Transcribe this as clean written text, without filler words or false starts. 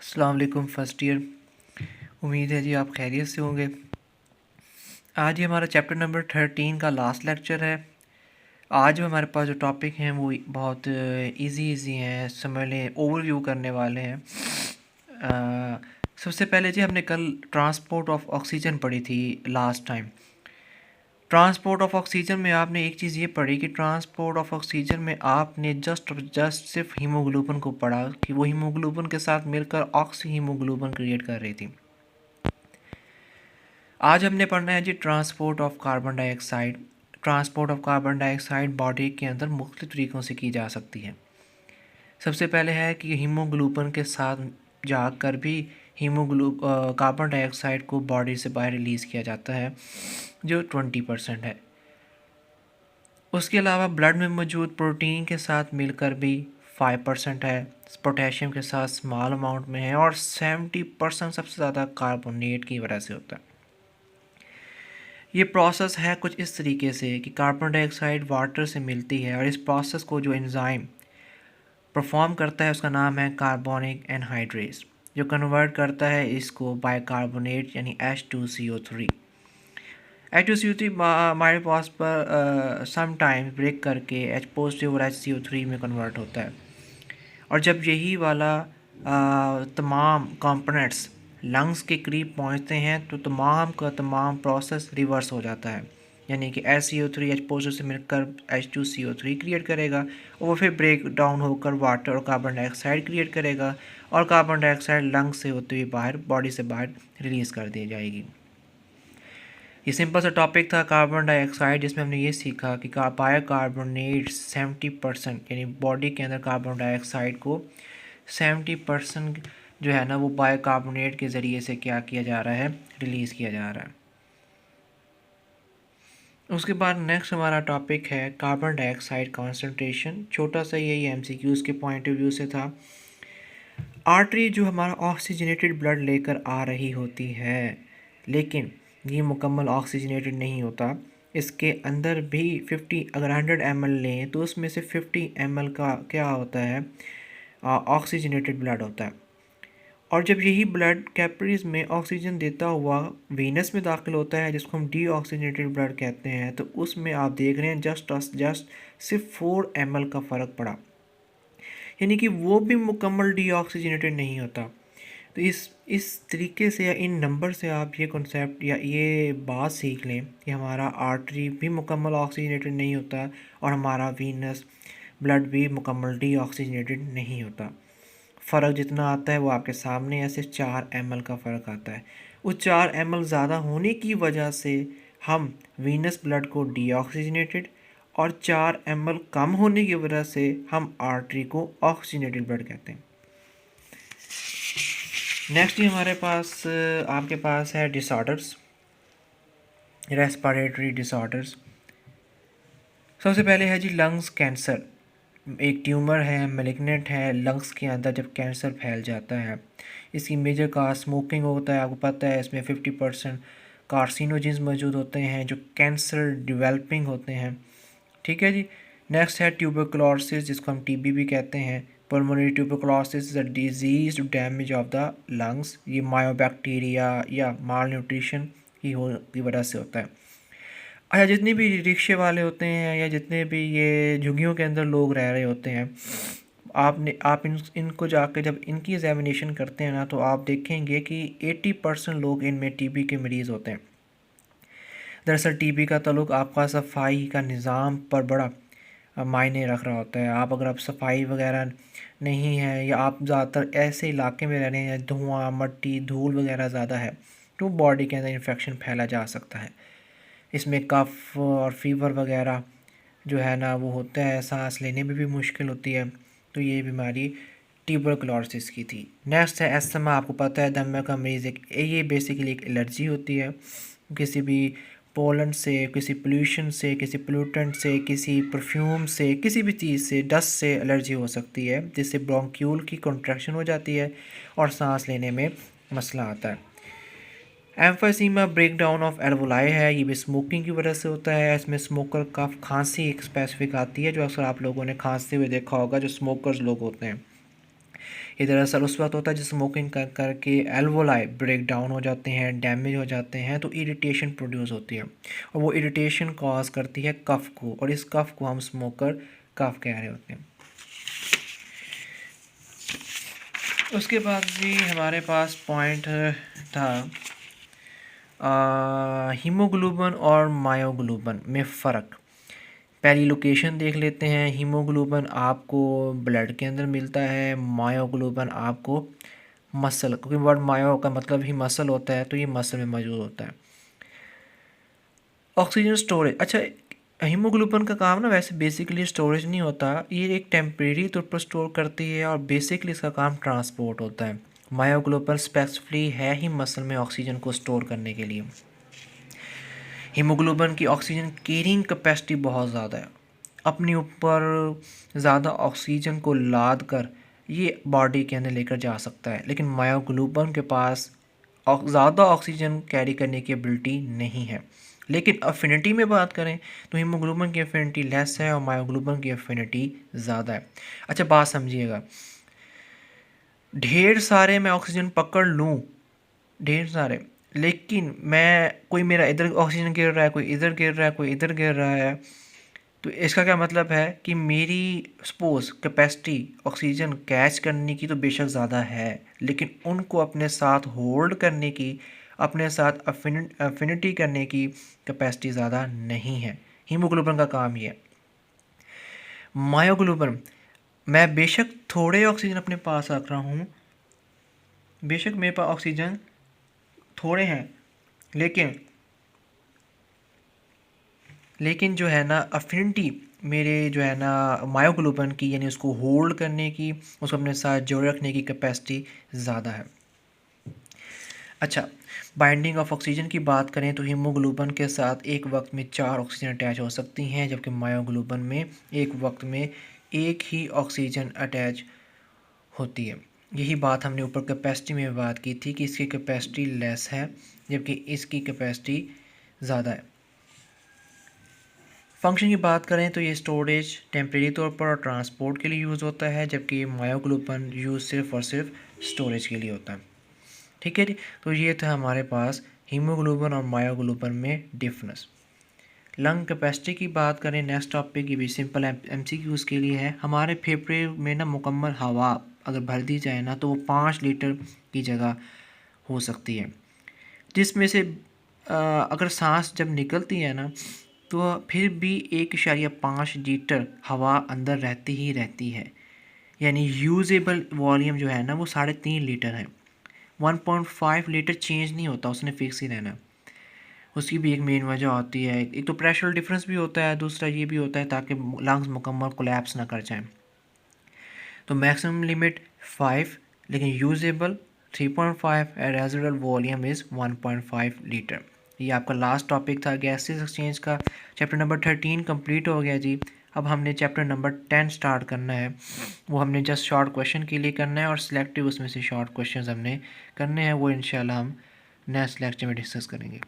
अस्सलाम वालेकुम first year. उम्मीद है जी आप खैरियत से होंगे। आज ये हमारा चैप्टर नंबर 13 का लास्ट लेक्चर है। आज जो हमारे पास जो टॉपिक हैं वो बहुत इजी हैं, समझ लें ओवरव्यू करने वाले हैं। सबसे पहले जी हमने कल ट्रांसपोर्ट ऑफ ऑक्सीजन पढ़ी थी last time. Transport of oxygen में आपने एक चीज़ ये पढ़ी कि ट्रांसपोर्ट ऑफ ऑक्सीजन में आपने जस्ट सिर्फ हीमोग्लोबिन को पढ़ा कि वो हीमोग्लोबिन के साथ मिलकर ऑक्सी हीमोग्लोबिन क्रिएट कर रही थी। आज हमने पढ़ना है जी transport of carbon dioxide. Transport of carbon dioxide body के अंदर मुख्तलिफ तरीक़ों से की जा सकती है। सबसे पहले है कि हीमोग्लोबिन के साथ जाकर भी कार्बन डाइऑक्साइड को बॉडी से बाहर रिलीज़ किया जाता है जो 20% है। उसके अलावा ब्लड में मौजूद प्रोटीन के साथ मिलकर भी 5% है। पोटेशियम के साथ स्मॉल अमाउंट में है और 70% सबसे ज़्यादा कार्बोनेट की वजह से होता है। ये प्रोसेस है कुछ इस तरीके से कि कार्बन डाइऑक्साइड वाटर से मिलती है और इस प्रोसेस को जो एंजाइम परफॉर्म करता है उसका नाम है कार्बोनिक एनहाइड्रेस, जो कन्वर्ट करता है इसको बाइकार्बोनेट यानी H2CO3। H2CO3 हमारे पास पर सम टाइम ब्रेक करके H पॉजिटिव और HCO3 में कन्वर्ट होता है। और जब यही वाला तमाम कंपोनेंट्स लंग्स के करीब पहुंचते हैं तो तमाम का तमाम प्रोसेस रिवर्स हो जाता है, यानी कि HCO3 H पॉजिटिव से मिलकर H2CO3 क्रिएट करेगा और वो फिर ब्रेक डाउन होकर वाटर और कार्बन डाइऑक्साइड क्रिएट करेगा और कार्बन डाइऑक्साइड लंग्स से होते हुए बाहर बॉडी से बाहर रिलीज़ कर दी जाएगी। ये सिंपल सा टॉपिक था कार्बन डाइऑक्साइड, जिसमें हमने ये सीखा कि बायोकार्बोनेट 70% यानी बॉडी के अंदर कार्बन डाइऑक्साइड को 70% जो है ना वो बायोकार्बोनेट के ज़रिए से क्या किया जा रहा है, रिलीज़ किया जा रहा है। उसके बाद नेक्स्ट हमारा टॉपिक है कार्बन डाइऑक्साइड कॉन्सेंट्रेशन। छोटा सा यही MCQs के पॉइंट ऑफ व्यू से था। आर्टरी जो हमारा ऑक्सीजनेटेड ब्लड लेकर आ रही होती है, लेकिन ये मुकम्मल ऑक्सीजनेटेड नहीं होता। इसके अंदर भी 50 अगर 100 ml लें तो उसमें से 50 ml का क्या होता है, ऑक्सीजनेटेड ब्लड होता है। और जब यही ब्लड कैपिलरीज में ऑक्सीजन देता हुआ वीनस में दाखिल होता है, जिसको हम डीऑक्सीजनेटेड ब्लड कहते हैं, तो उसमें आप देख रहे हैं जस्ट सिर्फ 4 ml का फ़र्क पड़ा, यानी कि वो भी मुकम्मल डीऑक्सीजनेटेड नहीं होता। तो इस तरीके से या इन नंबर से आप ये कॉन्सेप्ट या ये बात सीख लें कि हमारा आर्टरी भी मुकम्मल ऑक्सीजनेटेड नहीं होता और हमारा वीनस ब्लड भी मुकम्मल डीऑक्सीजनेटेड नहीं होता। फ़र्क जितना आता है वो आपके सामने है, सिर्फ 4 ml का फ़र्क आता है। उस 4 ml ज़्यादा होने की वजह से हम वीनस ब्लड को डीऑक्सीजनेटेड और 4 ml कम होने की वजह से हम आर्टरी को ऑक्सीजनेटेड ब्लड कहते हैं। नेक्स्ट ही हमारे पास आपके पास है डिसऑर्डर्स, रेस्पिरेटरी डिसऑर्डर्स। सबसे पहले है जी लंग्स कैंसर। एक ट्यूमर है, मैलिग्नेंट है, लंग्स के अंदर जब कैंसर फैल जाता है, इसकी मेजर काज स्मोकिंग होता है। आपको पता है इसमें 50% कार्सिनोजेंस मौजूद होते हैं जो कैंसर डेवलपिंग होते हैं। ठीक है जी। नेक्स्ट है ट्यूबरकुलोसिस, जिसको हम TB भी कहते हैं। Pulmonary tuberculosis is a disease to damage of the lungs. ये मायोबैक्टीरिया या माल न्यूट्रिशन की वजह से होता है। अच्छा, जितने भी रिक्शे वाले होते हैं या जितने भी ये झुग्गियों के अंदर लोग रह रहे होते हैं, आप इनको जाकर जब इनकी एग्जामिनेशन करते हैं ना, तो आप देखेंगे कि 80% लोग इनमें TB के मरीज़ होते हैं। दरअसल TB का ताल्लुक आपका सफाई का निज़ाम पर बड़ा मायने रख रहा होता है। अगर आप सफाई वगैरह नहीं है या आप ज़्यादातर ऐसे इलाके में रह रहे हैं धुआँ, मट्टी, धूल वगैरह ज़्यादा है, तो बॉडी के अंदर इन्फेक्शन फैला जा सकता है। इसमें कफ़ और फीवर वगैरह जो है ना वो होता है, सांस लेने में भी मुश्किल होती है। तो ये बीमारी ट्यूबरकुलोसिस की थी। नेक्स्ट है एस्थमा। आपको पता है दमे का मरीज़ ये बेसिकली एक एलर्जी होती है किसी भी पोलन से, किसी पोल्यूशन से, किसी पोल्यूटेंट से, किसी परफ्यूम से, किसी भी चीज़ से, डस्ट से एलर्जी हो सकती है, जिससे ब्रोंक्यूल की कॉन्ट्रैक्शन हो जाती है और सांस लेने में मसला आता है। Emphysema break down of alveoli है, ये भी स्मोकिंग की वजह से होता है। इसमें स्मोकर का खांसी एक स्पेसिफिक आती है, जो अक्सर आप लोगों ने खांसते हुए देखा होगा, जो स्मोकर्स लोग होते हैं। ये दरअसल उस वक्त होता है जब स्मोकिंग कर करके एल्वोलाई ब्रेक डाउन हो जाते हैं, डैमेज हो जाते हैं, तो इरिटेशन प्रोड्यूस होती है और वो इरिटेशन कॉज करती है कफ को, और इस कफ को हम स्मोकर कफ कह रहे होते हैं। उसके बाद भी हमारे पास पॉइंट था हीमोग्लोबिन और मायोग्लोबिन में फ़र्क। पहली लोकेशन देख लेते हैं। हीमोग्लोबिन आपको ब्लड के अंदर मिलता है, मायोग्लोबिन आपको मसल, क्योंकि वर्ड मायो का मतलब ही मसल होता है, तो ये मसल में मौजूद होता है। ऑक्सीजन स्टोरेज, अच्छा हीमोग्लोबिन का काम ना वैसे बेसिकली स्टोरेज नहीं होता, ये एक टेम्परेरी तौर पर स्टोर करती है और बेसिकली इसका काम ट्रांसपोर्ट होता है। मायोग्लोबिन स्पेसिफिकली है ही मसल में ऑक्सीजन को स्टोर करने के लिए। हीमोग्लोबिन की ऑक्सीजन कैरिंग कैपेसिटी बहुत ज़्यादा है, अपने ऊपर ज़्यादा ऑक्सीजन को लाद कर ये बॉडी के अंदर लेकर जा सकता है, लेकिन मायोग्लोबिन के पास ज़्यादा ऑक्सीजन कैरी करने की एबिलिटी नहीं है। लेकिन अफिनिटी में बात करें तो हीमोग्लोबिन की अफिनिटी लेस है और मायोग्लोबिन की अफिनिटी ज़्यादा है। अच्छा बात समझिएगा, ढेर सारे मैं ऑक्सीजन पकड़ लूँ, ढेर सारे, लेकिन मैं कोई मेरा इधर ऑक्सीजन गिर रहा है, कोई इधर गिर रहा है, कोई इधर गिर रहा है, तो इसका क्या मतलब है कि मेरी सपोज कैपेसिटी ऑक्सीजन कैच करने की तो बेशक ज़्यादा है, लेकिन उनको अपने साथ होल्ड करने की, अपने साथ अफिनिटी करने की कैपेसिटी ज़्यादा नहीं है। हीमोग्लोबिन का काम ये है। मायोग्लोबिन, मैं बेशक थोड़े ऑक्सीजन अपने पास रख रहा हूँ, बेशक मेरे पास ऑक्सीजन थोड़े हैं, लेकिन जो है ना अफिनिटी मेरे जो है ना मायोग्लोबिन की, यानी उसको होल्ड करने की, उसको अपने साथ जोड़े रखने की कैपेसिटी ज़्यादा है। अच्छा, बाइंडिंग ऑफ ऑक्सीजन की बात करें तो हीमोग्लोबिन के साथ एक वक्त में 4 ऑक्सीजन अटैच हो सकती हैं, जबकि मायोग्लोबिन में एक वक्त में एक ही ऑक्सीजन अटैच होती है। यही बात हमने ऊपर कैपेसिटी में बात की थी कि इसकी कैपेसिटी लेस है जबकि इसकी कैपेसिटी ज़्यादा है। फंक्शन की बात करें तो ये स्टोरेज टेम्परेरी तौर पर और ट्रांसपोर्ट के लिए यूज़ होता है, जबकि मायोग्लोबिन यूज़ सिर्फ और सिर्फ स्टोरेज के लिए होता है। ठीक है जी, तो ये था हमारे पास हीमोग्लोबिन और मायोग्लोबिन में डिफरेंस। लंग कैपेसिटी की बात करें, नेक्स्ट टॉपिक ये भी सिंपल MCQs के लिए है। हमारे फेफड़े में ना मुकम्मल हवा अगर भर दी जाए ना तो वो 5 लीटर की जगह हो सकती है, जिसमें से अगर सांस जब निकलती है ना तो फिर भी 1.5 लीटर हवा अंदर रहती ही रहती है, यानी यूजेबल वॉल्यूम जो है ना वो 3.5 लीटर है। 1.5 लीटर चेंज नहीं होता, उसने फिक्स ही रहना। उसकी भी एक मेन वजह होती है, एक तो प्रेशर डिफरेंस भी होता है, दूसरा ये भी होता है ताकि लंग्स मुकम्मल कोलैप्स ना कर जाएं। तो मैक्सिमम लिमिट 5, लेकिन usable 3.5 and residual volume is 1.5 litre. ये आपका लास्ट टॉपिक था गैसेस एक्सचेंज का। चैप्टर नंबर 13 कंप्लीट हो गया जी। अब हमने चैप्टर नंबर 10 स्टार्ट करना है, वो हमने जस्ट शॉर्ट क्वेश्चन के लिए करना है और सिलेक्टिव उसमें से शॉर्ट क्वेश्चन हमने करने हैं, वो इंशाल्लाह हम नेक्स्ट लेक्चर में डिस्कस करेंगे।